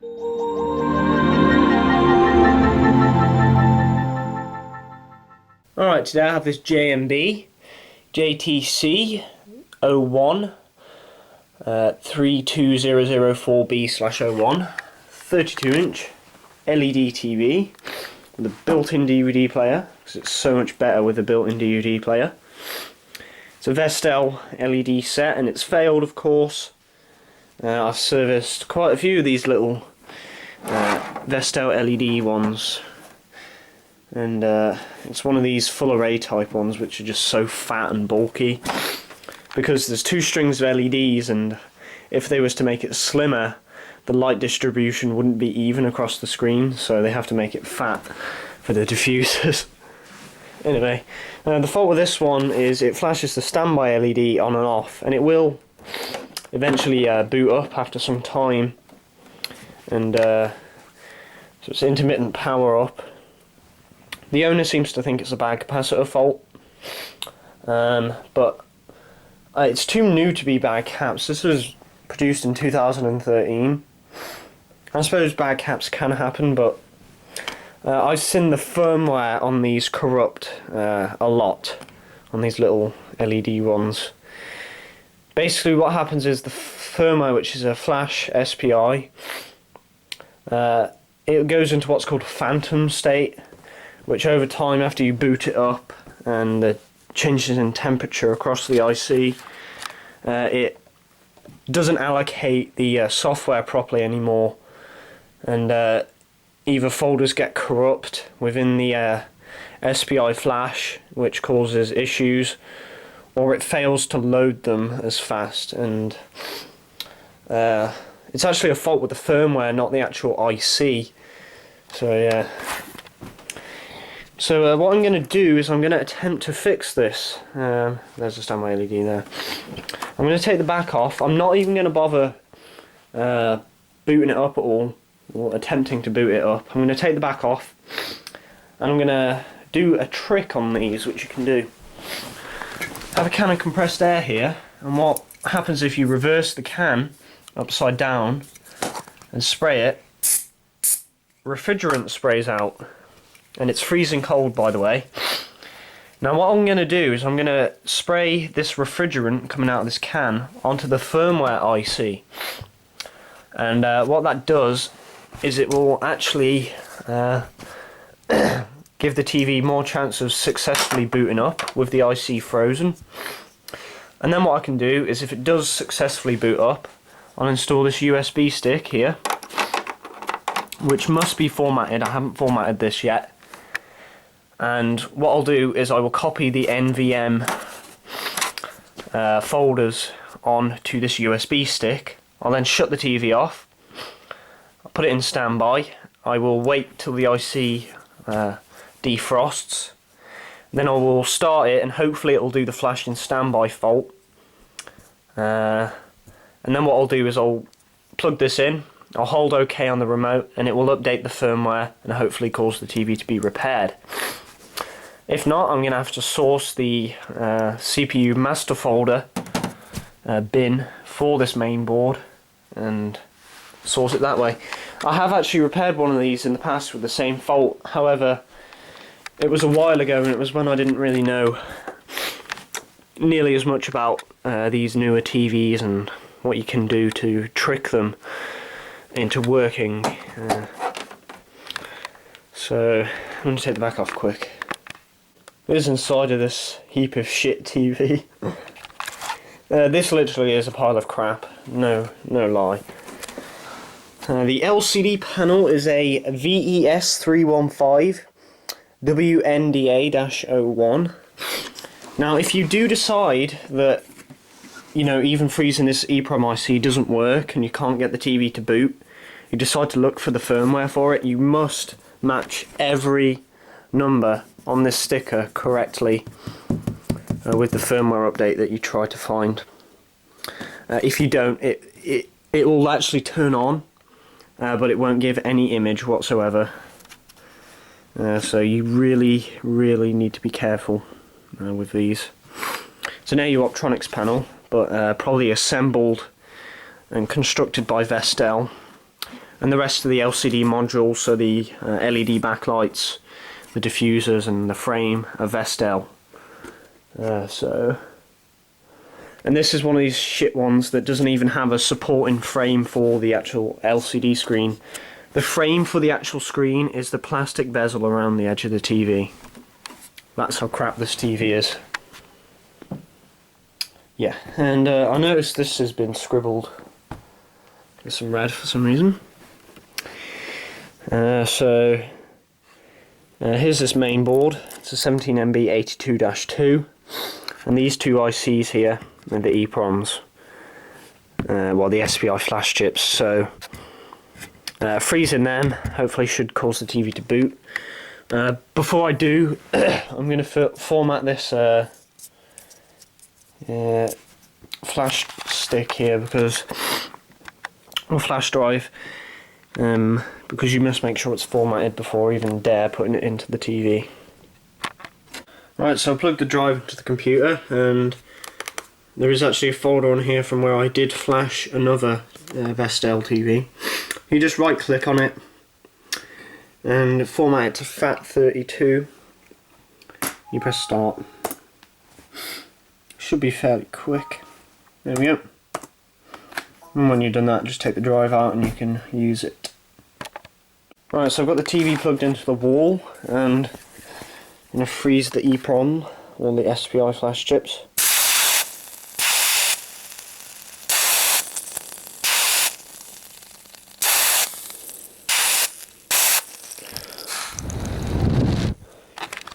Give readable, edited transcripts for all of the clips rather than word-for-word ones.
Alright, today I have this JMB JTC 01 32004B/01 32-inch LED TV with a built-in DVD player, because it's so much better with a built-in DVD player. It's a Vestel LED set, and it's failed, of course. I've serviced quite a few of these little Vestel LED ones, and it's one of these full array type ones which are just so fat and bulky, because there's two strings of LEDs, and if they was to make it slimmer, the light distribution wouldn't be even across the screen, so they have to make it fat for the diffusers. Anyway, the fault with this one is it flashes the standby LED on and off, and it will eventually boot up after some time, and so it's intermittent power up. The owner seems to think it's a bad capacitor fault, but it's too new to be bad caps. This was produced in 2013. I suppose bad caps can happen, but I've seen the firmware on these corrupt a lot, on these little LED ones. Basically what happens is the firmware, which is a flash SPI, it goes into what's called phantom state, which over time, after you boot it up and the changes in temperature across the IC, it doesn't allocate the software properly anymore, and either folders get corrupt within the SPI flash, which causes issues, or it fails to load them as fast, and it's actually a fault with the firmware, not the actual IC. So yeah. So what I'm going to do is I'm going to attempt to fix this. There's a standby LED there. I'm going to take the back off. I'm not even going to bother booting it up at all, or attempting to boot it up. I'm going to take the back off, and I'm going to do a trick on these, which you can do. I have a can of compressed air here, and what happens if you reverse the can upside down and spray it, refrigerant sprays out. And it's freezing cold, by the way. Now what I'm going to do is I'm going to spray this refrigerant coming out of this can onto the firmware IC. And what that does is it will actually give the TV more chance of successfully booting up with the IC frozen. And then what I can do is, if it does successfully boot up, I'll install this USB stick here, which must be formatted. I haven't formatted this yet. And what I'll do is I will copy the NVM folders onto this USB stick. I'll then shut the TV off. I'll put it in standby. I will wait till the IC defrosts. Then I will start it, and hopefully it will do the flash in standby fault. And then what I'll do is I'll plug this in. I'll hold OK on the remote, and it will update the firmware and hopefully cause the TV to be repaired. If not, I'm going to have to source the CPU master folder bin for this main board and source it that way. I have actually repaired one of these in the past with the same fault. However, it was a while ago, and it was when I didn't really know nearly as much about these newer TVs and what you can do to trick them into working. So I'm going to take the back off quick. What is inside of this heap of shit TV? This literally is a pile of crap, no lie. The LCD panel is a VES315 WNDA-01. Now if you do decide that, you know, even freezing this EEPROM IC doesn't work and you can't get the TV to boot, you decide to look for the firmware for it, you must match every number on this sticker correctly with the firmware update that you try to find. If you don't, it will actually turn on, but it won't give any image whatsoever. So you really need to be careful with these. So now your Optronics panel, but probably assembled and constructed by Vestel and the rest of the LCD modules, so the LED backlights, the diffusers and the frame are Vestel. And this is one of these shit ones that doesn't even have a supporting frame for the actual LCD screen. The frame for the actual screen is the plastic bezel around the edge of the TV. That's how crap this TV is. Yeah, and I noticed this has been scribbled with some red for some reason. Here's this main board. It's a 17MB82-2, and these two ICs here are the EPROMs, the SPI flash chips. So freezing them hopefully should cause the TV to boot. Before I do, I'm going to format this flash stick here, or flash drive, because you must make sure it's formatted before even dare putting it into the TV. Right, so I plugged the drive into the computer, and there is actually a folder on here from where I did flash another Vestel TV. You just right click on it and format it to FAT32. You press start. Should be fairly quick. There we go. And when you've done that, just take the drive out and you can use it. Right, so I've got the TV plugged into the wall, and I'm going to freeze the EPROM, or the SPI flash chips.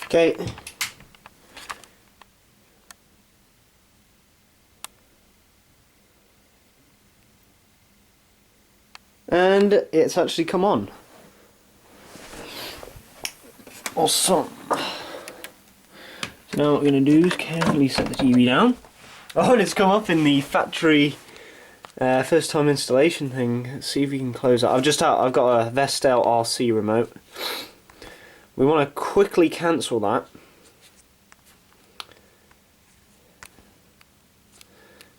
Okay. And it's actually come on. Awesome. So now what we're going to do is carefully set the TV down. Oh, and it's come up in the factory first time installation thing. Let's see if we can close that. I've got a Vestel RC remote. We want to quickly cancel that.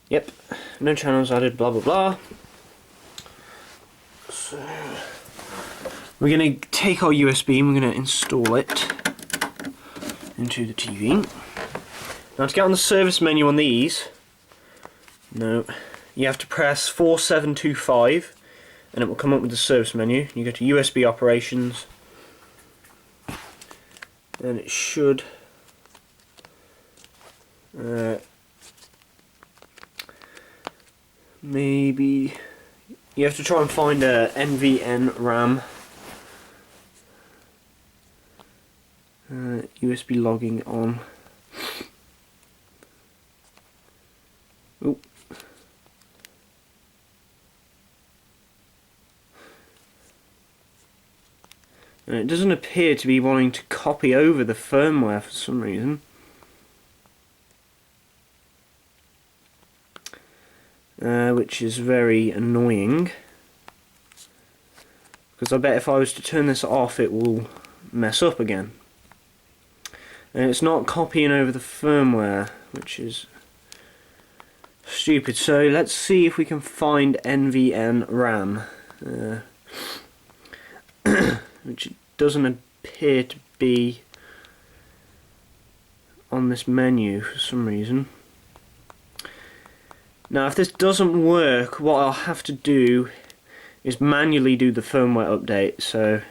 Yep, no channels added, blah blah blah. So we're going to take our USB and we're going to install it into the TV. Now to get on the service menu on these, you have to press 4725 and it will come up with the service menu. You go to USB operations, and it should maybe you have to try and find a NVN RAM. USB logging on. Oop. And it doesn't appear to be wanting to copy over the firmware for some reason. Which is very annoying, because I bet if I was to turn this off it will mess up again. And it's not copying over the firmware, which is stupid. So let's see if we can find NVN RAM, which doesn't appear to be on this menu for some reason. Now if this doesn't work, what I'll have to do is manually do the firmware update. So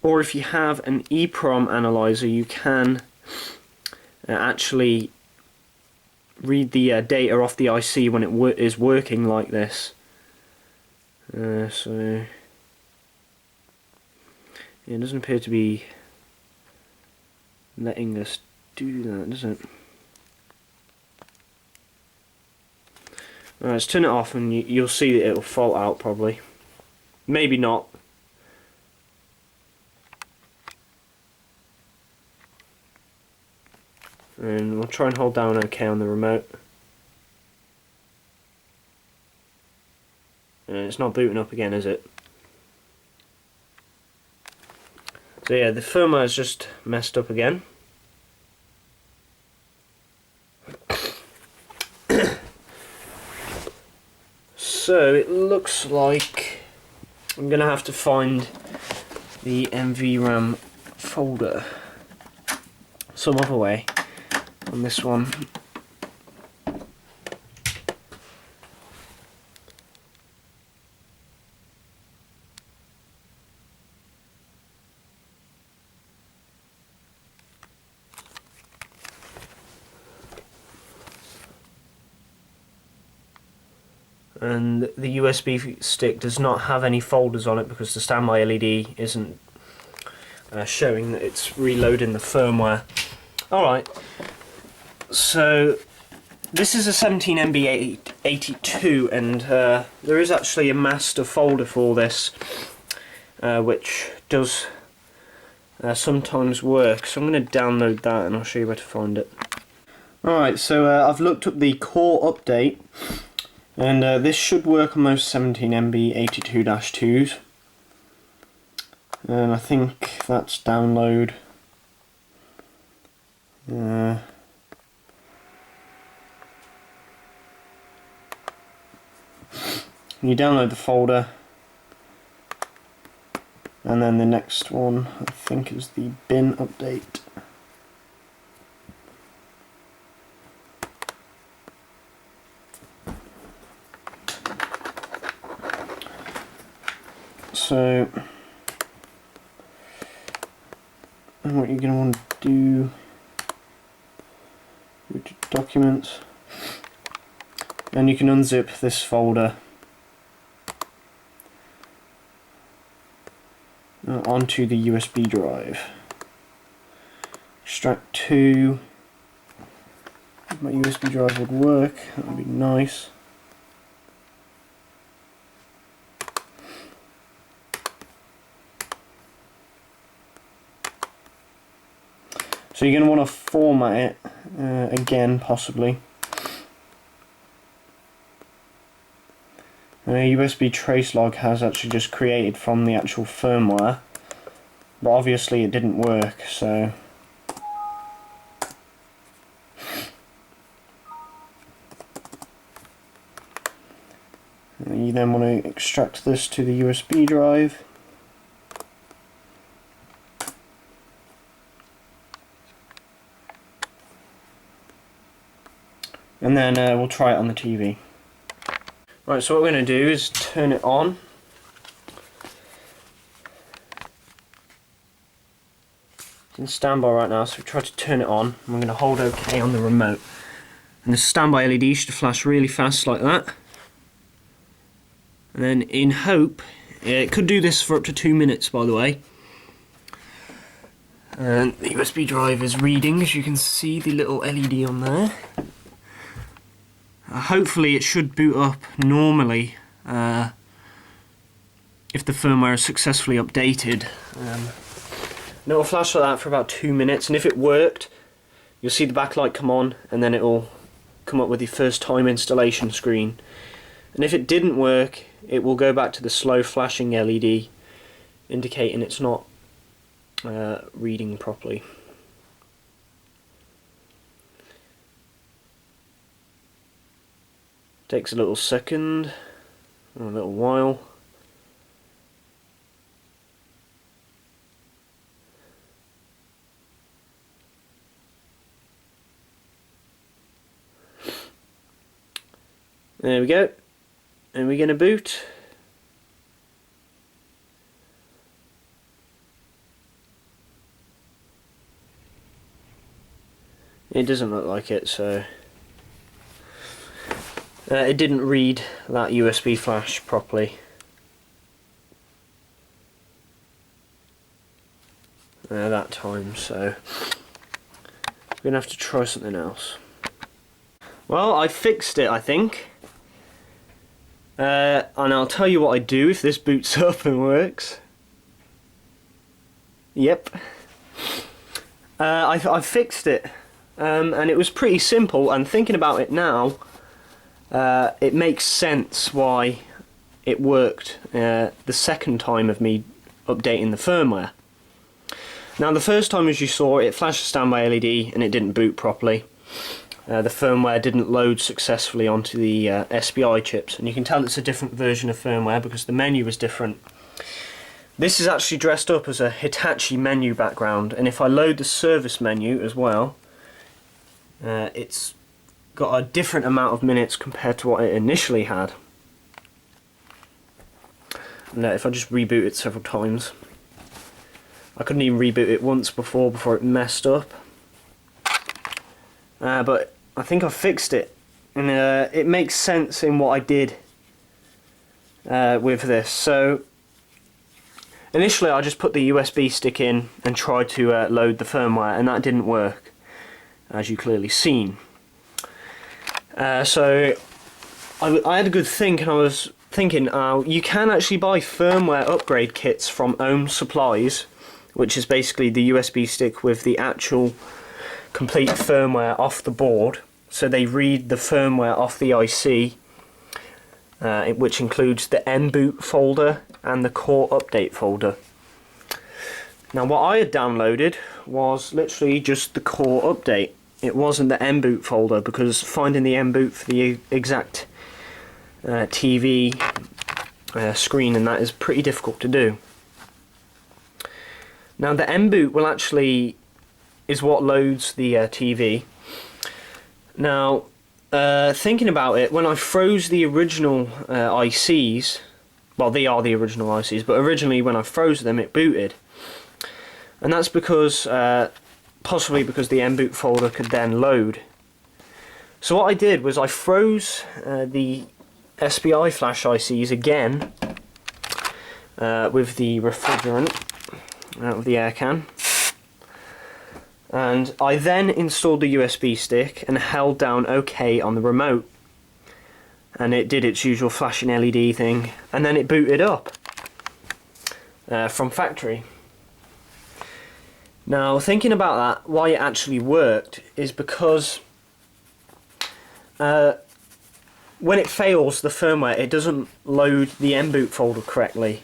or if you have an EPROM analyzer, you can actually read the data off the IC when it is working like this. So it doesn't appear to be letting us do that, does it? Alright, let's turn it off and you'll see that it will fault out probably. Maybe not. And we'll try and hold down OK on the remote. And it's not booting up again, is it? So yeah, the firmware is just messed up again. So it looks like I'm going to have to find the NVRAM folder some other way on this one. And the USB stick does not have any folders on it because the standby LED isn't showing that it's reloading the firmware. Alright, so this is a 17MB82 and there is actually a master folder for this which does sometimes work, so I'm going to download that and I'll show you where to find it. Alright, so I've looked up the core update. And this should work on most 17MB82-2s. And I think that's download. You download the folder. And then the next one, I think, is the bin update. So, what you're going to want to do, go to Documents, and you can unzip this folder onto the USB drive. Extract to, if my USB drive would work, that would be nice. So you're going to want to format it again, possibly. A USB trace log has actually just created from the actual firmware, but obviously it didn't work, so you then want to extract this to the USB drive. And then we'll try it on the TV. Right, so what we're going to do is turn it on. It's in standby right now, so we try to turn it on. And we're going to hold OK on the remote. And the standby LED should flash really fast like that. And then in hope, it could do this for up to 2 minutes, by the way. And the USB drive is reading, as you can see the little LED on there. Hopefully it should boot up normally if the firmware is successfully updated. And it'll flash like that for about 2 minutes, and if it worked, you'll see the backlight come on and then it'll come up with the first time installation screen. And if it didn't work, it will go back to the slow flashing LED, indicating it's not reading properly. Takes a little second, or a little while. There we go. And we're going to boot. It doesn't look like it, so it didn't read that USB flash properly. That time, so we're going to have to try something else. Well, I fixed it, I think. And I'll tell you what I do if this boots up and works. Yep. I fixed it. And it was pretty simple, and thinking about it now, it makes sense why it worked the second time of me updating the firmware. Now the first time, as you saw, it flashed a standby LED and it didn't boot properly. the firmware didn't load successfully onto the SPI chips, and you can tell it's a different version of firmware because the menu was different. This is actually dressed up as a Hitachi menu background, and if I load the service menu as well, it's got a different amount of minutes compared to what it initially had. And if I just reboot it several times, I couldn't even reboot it once before it messed up. But I think I fixed it, and it makes sense in what I did with this. So initially I just put the USB stick in and tried to load the firmware, and that didn't work, as you clearly seen. So I had a good think, and I was thinking you can actually buy firmware upgrade kits from Ohm Supplies, which is basically the USB stick with the actual complete firmware off the board. So they read the firmware off the IC, which includes the mboot folder and the core update folder. Now what I had downloaded was literally just the core update. It wasn't the mboot folder, because finding the mboot for the exact TV screen and that is pretty difficult to do. Now the mboot will actually is what loads the TV. Now thinking about it, when I froze the original ICs, well, they are the original ICs, but originally when I froze them it booted, and that's because possibly because the mboot folder could then load. So what I did was I froze the SPI flash ICs again with the refrigerant out of the air can, and I then installed the USB stick and held down OK on the remote, and it did its usual flashing LED thing, and then it booted up from factory. Now thinking about that, why it actually worked is because when it fails the firmware, it doesn't load the mboot folder correctly.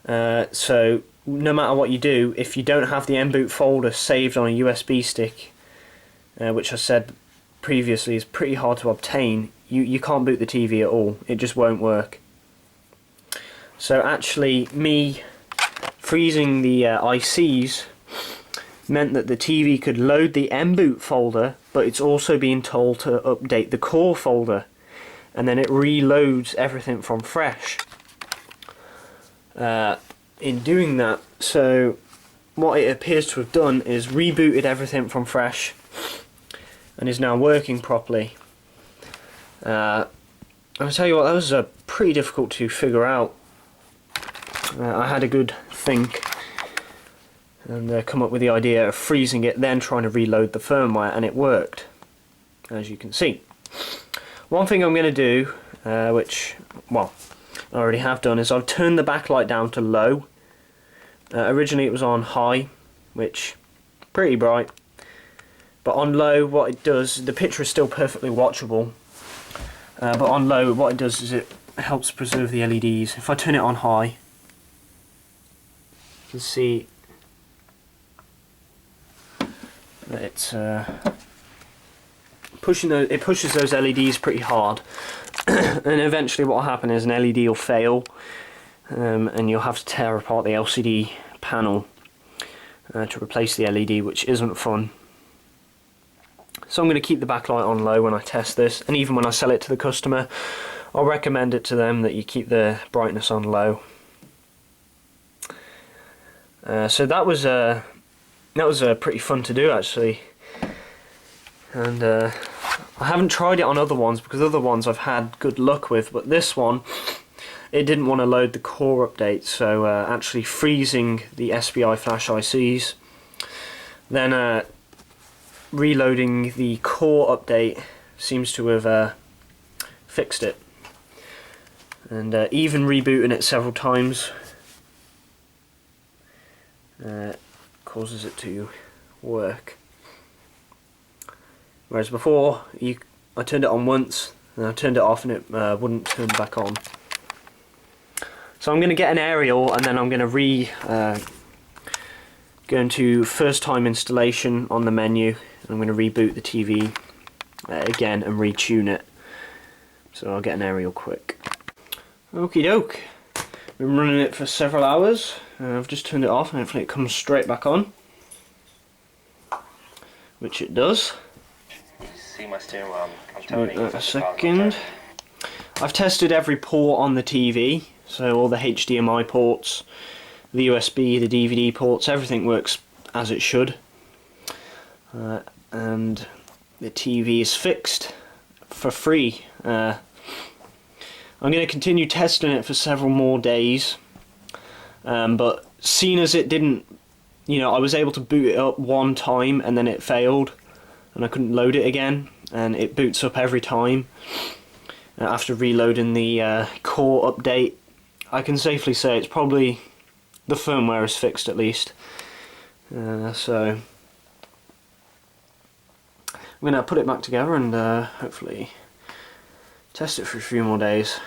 So no matter what you do, if you don't have the mboot folder saved on a USB stick, which I said previously is pretty hard to obtain, you can't boot the TV at all. It just won't work. So actually me freezing the ICs meant that the TV could load the mboot folder, but it's also being told to update the core folder, and then it reloads everything from fresh in doing that. So what it appears to have done is rebooted everything from fresh and is now working properly. I'll tell you what, that was pretty difficult to figure out. I had a good think and come up with the idea of freezing it, then trying to reload the firmware, and it worked, as you can see. One thing I'm going to do, which, well, I already have done, is I've turned the backlight down to low. Originally it was on high, which pretty bright, but on low what it does, the picture is still perfectly watchable, but on low what it does is it helps preserve the LEDs. If I turn it on high, you can see that it's it pushes those LEDs pretty hard, and eventually what will happen is an LED will fail, and you'll have to tear apart the LCD panel to replace the LED, which isn't fun. So I'm going to keep the backlight on low when I test this, and even when I sell it to the customer I'll recommend it to them that you keep the brightness on low. So that was pretty fun to do, actually, and I haven't tried it on other ones because other ones I've had good luck with, but this one it didn't want to load the core update, so actually freezing the SPI flash ICs, then reloading the core update seems to have fixed it, and even rebooting it several times causes it to work. Whereas before, I turned it on once, and I turned it off and it wouldn't turn back on. So I'm going to get an aerial, and then I'm going to go into first time installation on the menu, and I'm going to reboot the TV again and retune it. So I'll get an aerial quick. Okie doke. Been running it for several hours. I've just turned it off and hopefully it comes straight back on. Which it does. You see my steering wheel? I'm Wait a second. I've tested every port on the TV, so all the HDMI ports, the USB, the DVD ports, everything works as it should. And the TV is fixed for free. I'm going to continue testing it for several more days, but seeing as it didn't, I was able to boot it up one time and then it failed and I couldn't load it again, and it boots up every time. After reloading the core update, I can safely say it's probably the firmware is fixed at least. So I'm going to put it back together and hopefully test it for a few more days.